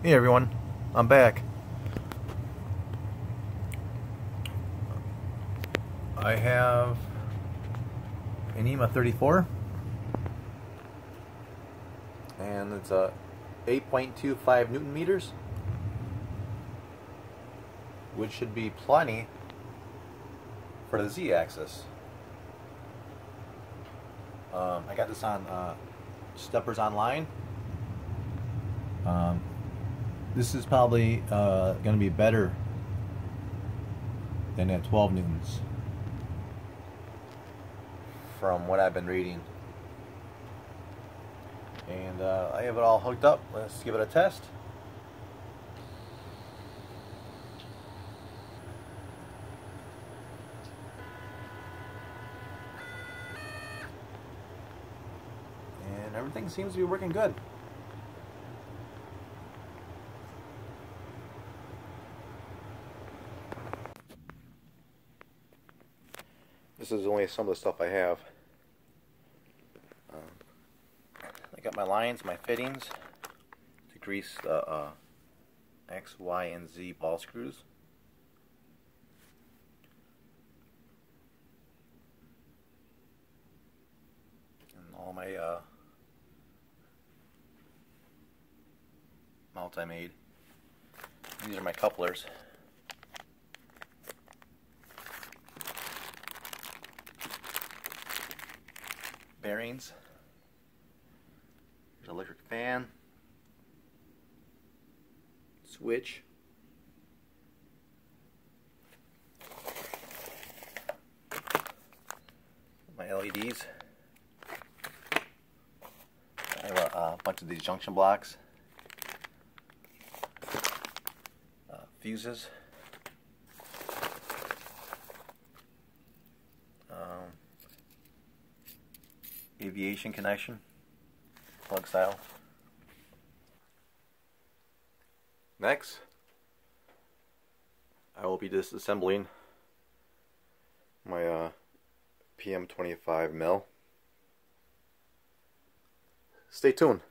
Hey everyone, I'm back. I have a Nema 34 and it's a 8.25 Newton meters, which should be plenty for the Z-axis. I got this on Steppers Online. This is probably going to be better than at 12 newtons from what I've been reading. And I have it all hooked up. Let's give it a test. And everything seems to be working good. This is only some of the stuff I have. I got my lines, my fittings to grease the X, Y, and Z ball screws. And all my mounts I made. These are my couplers. Bearings. There's an electric fan. Switch. My LEDs. I have a bunch of these junction blocks. Fuses. Aviation connection, plug style. Next, I will be disassembling my PM-25MV. Stay tuned.